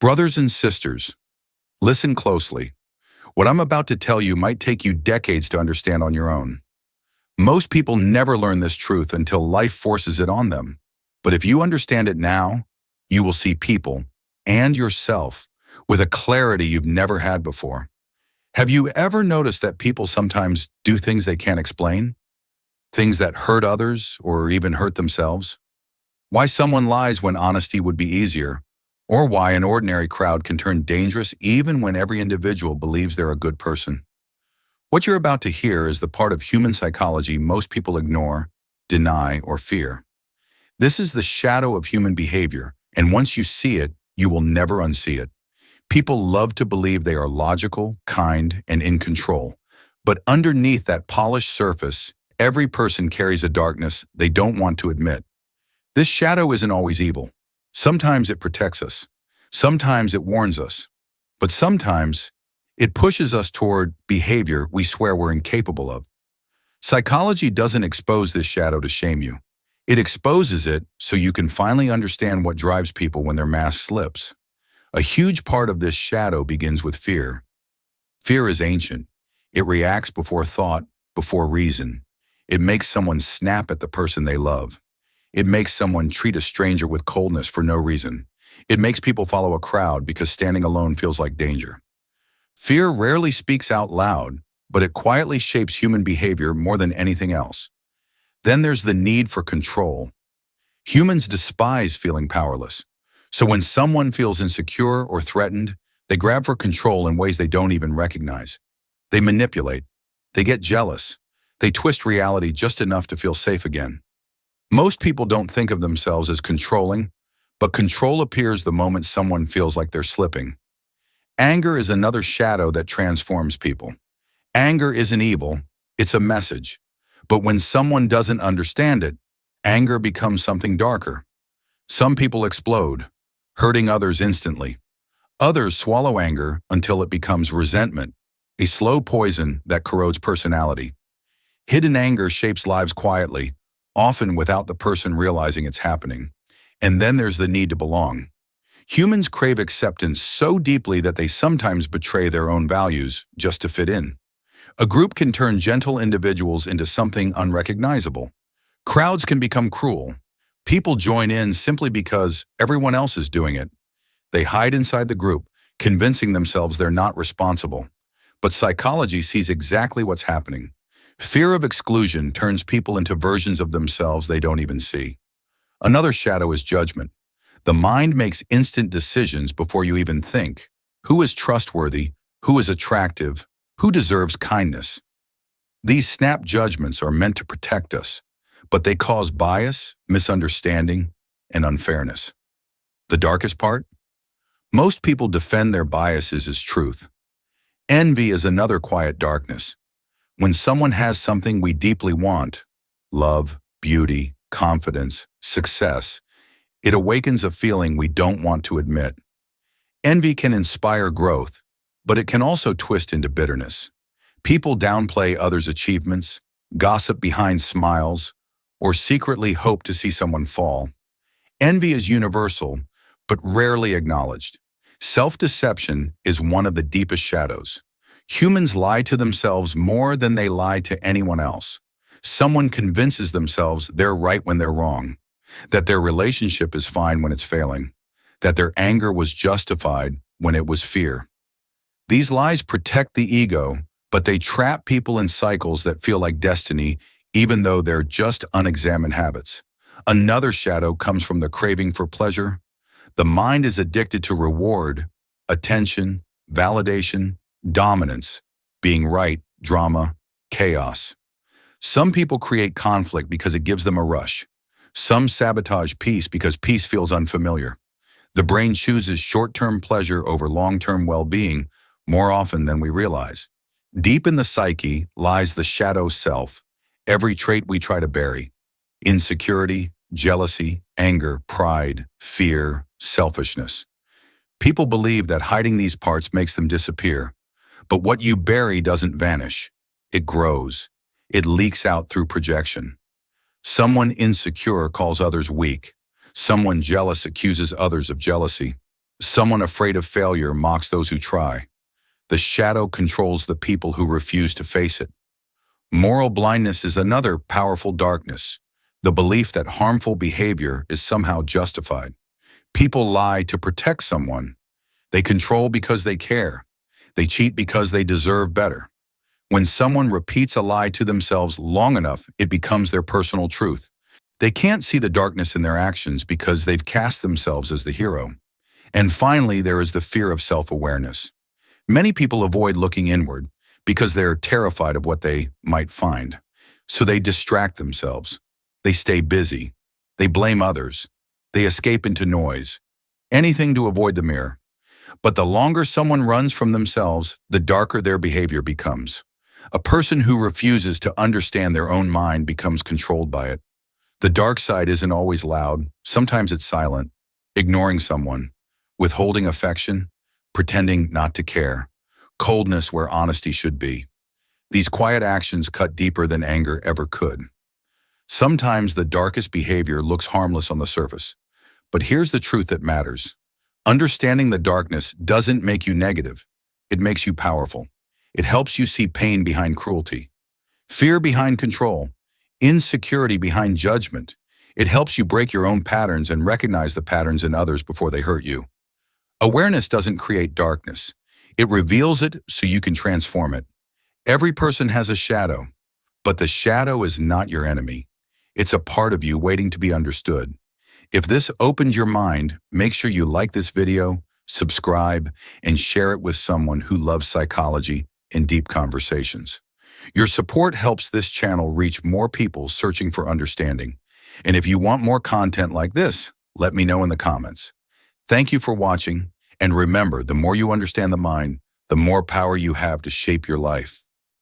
Brothers and sisters, listen closely. What I'm about to tell you might take you decades to understand on your own. Most people never learn this truth until life forces it on them. But if you understand it now, you will see people and yourself with a clarity you've never had before. Have you ever noticed that people sometimes do things they can't explain? Things that hurt others or even hurt themselves? Why someone lies when honesty would be easier? Or why an ordinary crowd can turn dangerous even when every individual believes they're a good person? What you're about to hear is the part of human psychology most people ignore, deny, or fear. This is the shadow of human behavior, and once you see it, you will never unsee it. People love to believe they are logical, kind, and in control. But underneath that polished surface, every person carries a darkness they don't want to admit. This shadow isn't always evil. Sometimes it protects us. Sometimes it warns us. But sometimes it pushes us toward behavior we swear we're incapable of. Psychology doesn't expose this shadow to shame you. It exposes it so you can finally understand what drives people when their mask slips. A huge part of this shadow begins with fear. Fear is ancient. It reacts before thought, before reason. It makes someone snap at the person they love. It makes someone treat a stranger with coldness for no reason. It makes people follow a crowd because standing alone feels like danger. Fear rarely speaks out loud, but it quietly shapes human behavior more than anything else. Then there's the need for control. Humans despise feeling powerless. So when someone feels insecure or threatened, they grab for control in ways they don't even recognize. They manipulate. They get jealous. They twist reality just enough to feel safe again. Most people don't think of themselves as controlling, but control appears the moment someone feels like they're slipping. Anger is another shadow that transforms people. Anger isn't evil, it's a message. But when someone doesn't understand it, anger becomes something darker. Some people explode, hurting others instantly. Others swallow anger until it becomes resentment, a slow poison that corrodes personality. Hidden anger shapes lives quietly, often without the person realizing it's happening. And then there's the need to belong. Humans crave acceptance so deeply that they sometimes betray their own values just to fit in. A group can turn gentle individuals into something unrecognizable. Crowds can become cruel. People join in simply because everyone else is doing it. They hide inside the group, convincing themselves they're not responsible. But psychology sees exactly what's happening. Fear of exclusion turns people into versions of themselves they don't even see. Another shadow is judgment. The mind makes instant decisions before you even think. Who is trustworthy? Who is attractive? Who deserves kindness? These snap judgments are meant to protect us, but they cause bias, misunderstanding, and unfairness. The darkest part? Most people defend their biases as truth. Envy is another quiet darkness. When someone has something we deeply want, love, beauty, confidence, success, it awakens a feeling we don't want to admit. Envy can inspire growth, but it can also twist into bitterness. People downplay others' achievements, gossip behind smiles, or secretly hope to see someone fall. Envy is universal, but rarely acknowledged. Self-deception is one of the deepest shadows. Humans lie to themselves more than they lie to anyone else. Someone convinces themselves they're right when they're wrong, that their relationship is fine when it's failing, that their anger was justified when it was fear. These lies protect the ego, but they trap people in cycles that feel like destiny, even though they're just unexamined habits. Another shadow comes from the craving for pleasure. The mind is addicted to reward, attention, validation, dominance, being right, drama, chaos. Some people create conflict because it gives them a rush. Some sabotage peace because peace feels unfamiliar. The brain chooses short-term pleasure over long-term well-being more often than we realize. Deep in the psyche lies the shadow self, every trait we try to bury. Insecurity, jealousy, anger, pride, fear, selfishness. People believe that hiding these parts makes them disappear. But what you bury doesn't vanish. It grows. It leaks out through projection. Someone insecure calls others weak. Someone jealous accuses others of jealousy. Someone afraid of failure mocks those who try. The shadow controls the people who refuse to face it. Moral blindness is another powerful darkness, the belief that harmful behavior is somehow justified. People lie to protect someone. They control because they care. They cheat because they deserve better. When someone repeats a lie to themselves long enough, it becomes their personal truth. They can't see the darkness in their actions because they've cast themselves as the hero. And finally, there is the fear of self-awareness. Many people avoid looking inward because they're terrified of what they might find. So they distract themselves. They stay busy. They blame others. They escape into noise. Anything to avoid the mirror. But the longer someone runs from themselves, the darker their behavior becomes. A person who refuses to understand their own mind becomes controlled by it. The dark side isn't always loud. Sometimes it's silent, ignoring someone, withholding affection, pretending not to care, coldness where honesty should be. These quiet actions cut deeper than anger ever could. Sometimes the darkest behavior looks harmless on the surface. But here's the truth that matters. Understanding the darkness doesn't make you negative. It makes you powerful. It helps you see pain behind cruelty, fear behind control, insecurity behind judgment. It helps you break your own patterns and recognize the patterns in others before they hurt you. Awareness doesn't create darkness. It reveals it so you can transform it. Every person has a shadow, but the shadow is not your enemy. It's a part of you waiting to be understood. If this opened your mind, make sure you like this video, subscribe, and share it with someone who loves psychology and deep conversations. Your support helps this channel reach more people searching for understanding. And if you want more content like this, let me know in the comments. Thank you for watching, and remember, the more you understand the mind, the more power you have to shape your life.